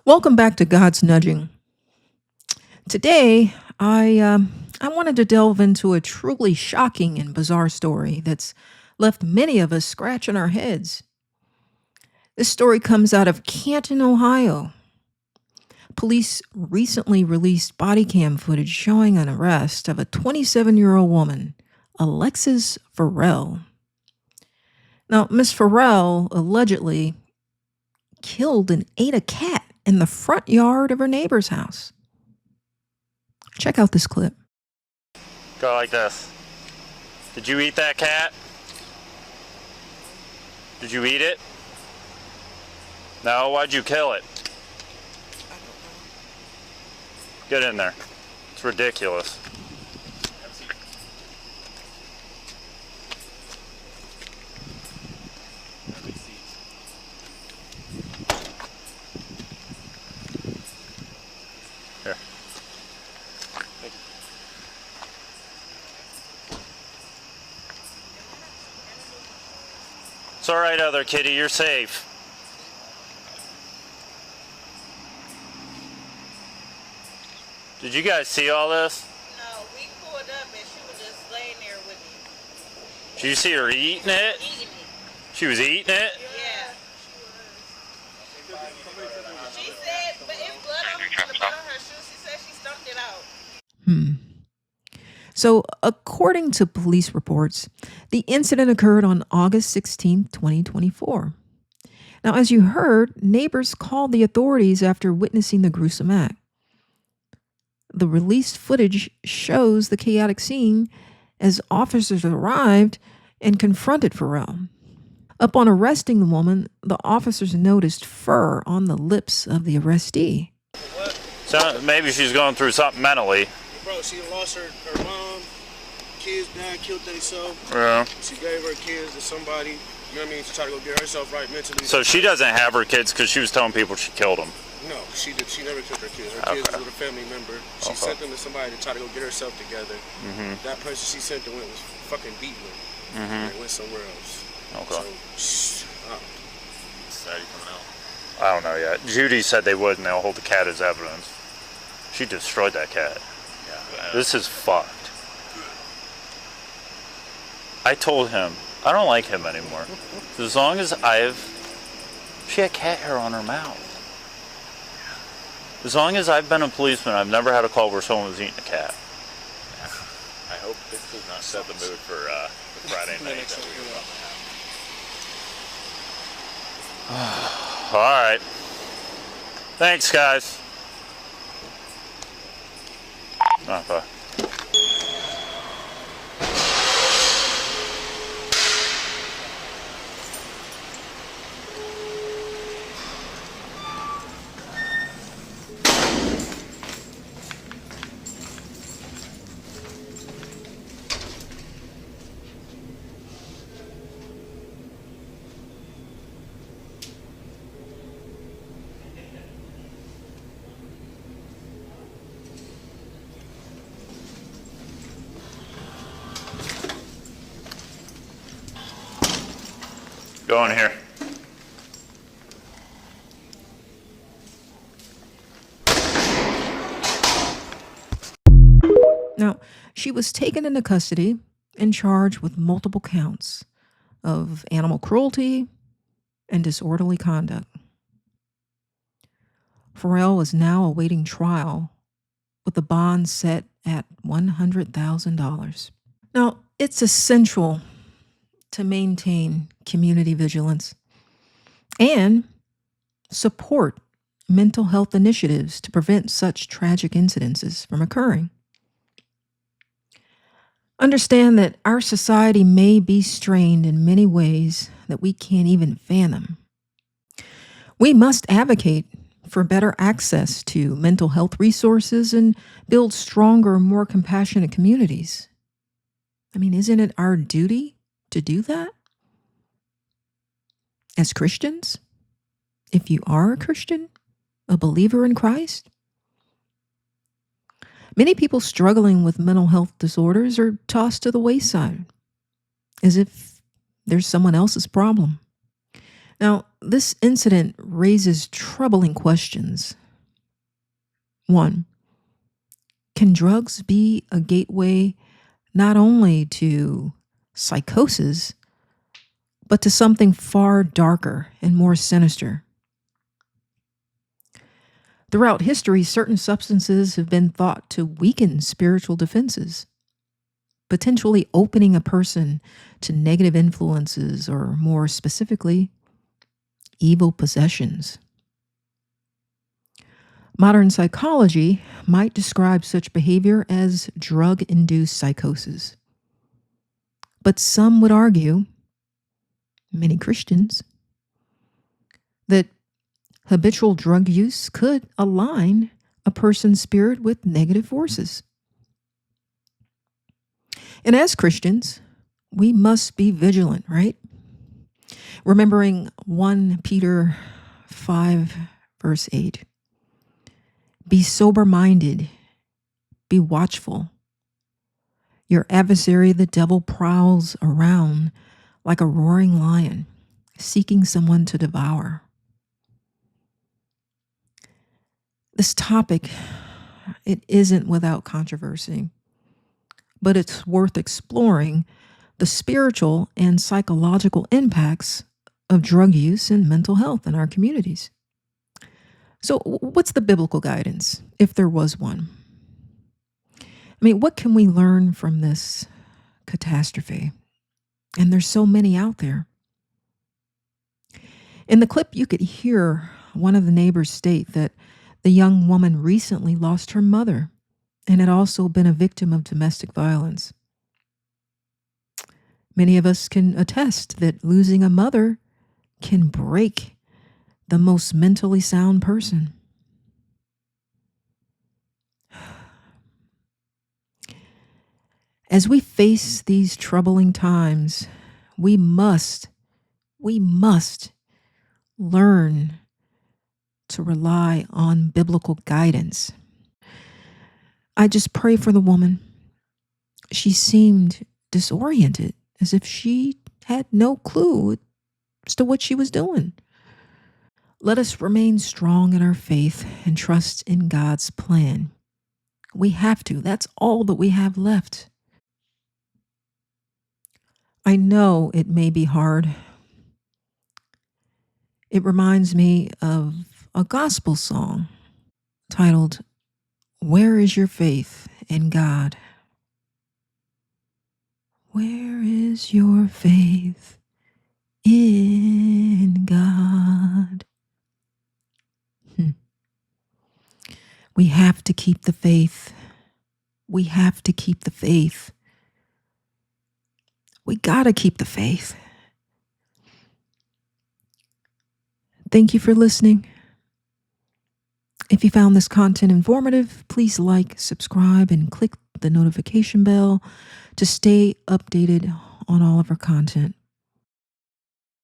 Welcome back to God's Nudging. Today, I wanted to delve into a truly shocking and bizarre story that's left many of us scratching our heads. This story comes out of Canton, Ohio. Police recently released Bodycam footage showing an arrest of a 27-year-old woman, Alexis Farrell. Now, Miss Farrell allegedly killed and ate a cat in the front yard of her neighbor's house. Check out this clip. Go like this. Did you eat that cat? Did you eat it? No, why'd you kill it? Get in there. It's ridiculous. Here. It's alright, other kitty, you're safe. Did you guys see all this? No, we pulled up and she was just laying there with me. Did you see her eating it? Eating it. She was eating it? Yeah. She said, but it's blood on the bottom of her shoe. She said she stumped it out. So, according to police reports, the incident occurred on August 16, 2024. Now, as you heard, neighbors called the authorities after witnessing the gruesome act. The released footage shows the chaotic scene as officers arrived and confronted Farrell. Upon arresting the woman, the officers noticed fur on the lips of the arrestee. So maybe she's going through something mentally. Bro, she lost her mom, kids died, killed themselves. Yeah. She gave her kids to somebody. You know what I mean? She tried to go get herself right mentally. So she doesn't have her kids because she was telling people she killed them. No, she never killed her kids. Her kids was with a family member. She sent them to somebody to try to go get herself together. That person she sent them with was fucking beating her. And went somewhere else. Okay. So, Saturday coming out. I don't know yet. Judy said they would and they'll hold the cat as evidence. She destroyed that cat. Yeah. This is fucked. I told him, I don't like him anymore. As long as she had cat hair on her mouth. As long as I've been a policeman, I've never had a call where someone was eating a cat. I hope this does not set the mood for the Friday night that we were about to have. Alright. Thanks, guys. Bye. Go in here. Now, she was taken into custody and charged with multiple counts of animal cruelty and disorderly conduct. Farrell is now awaiting trial with the bond set at $100,000. Now, it's essential to maintain community vigilance and support mental health initiatives to prevent such tragic incidences from occurring. Understand that our society may be strained in many ways that we can't even fathom. We must advocate for better access to mental health resources and build stronger, more compassionate communities. I mean, isn't it our duty to do that? As Christians, if you are a Christian, a believer in Christ, many people struggling with mental health disorders are tossed to the wayside as if there's someone else's problem. Now, This incident raises troubling questions. 1. Can drugs be a gateway not only to psychosis, but to something far darker and more sinister? Throughout history, certain substances have been thought to weaken spiritual defenses, potentially opening a person to negative influences or, more specifically, evil possessions. Modern psychology might describe such behavior as drug-induced psychosis. But some would argue, many Christians, that habitual drug use could align a person's spirit with negative forces. And as Christians, we must be vigilant, right? Remembering 1 Peter 5, verse 8. Be sober-minded, be watchful. Your adversary, the devil, prowls around like a roaring lion, seeking someone to devour. This topic, it isn't without controversy, but it's worth exploring the spiritual and psychological impacts of drug use and mental health in our communities. So what's the biblical guidance, if there was one? I mean, what can we learn from this catastrophe? And there's so many out there. In the clip, you could hear one of the neighbors state that the young woman recently lost her mother and had also been a victim of domestic violence. Many of us can attest that losing a mother can break the most mentally sound person. As we face these troubling times, we must learn to rely on biblical guidance. I just pray for the woman. She seemed disoriented, as if she had no clue as to what she was doing. Let us remain strong in our faith and trust in God's plan. We have to. That's all that we have left. I know it may be hard. It reminds me of a gospel song titled, "Where is Your Faith in God?" Where is your faith in God? We have to keep the faith. We have to keep the faith. We gotta keep the faith. Thank you for listening. If you found this content informative, please like, subscribe, and click the notification bell to stay updated on all of our content.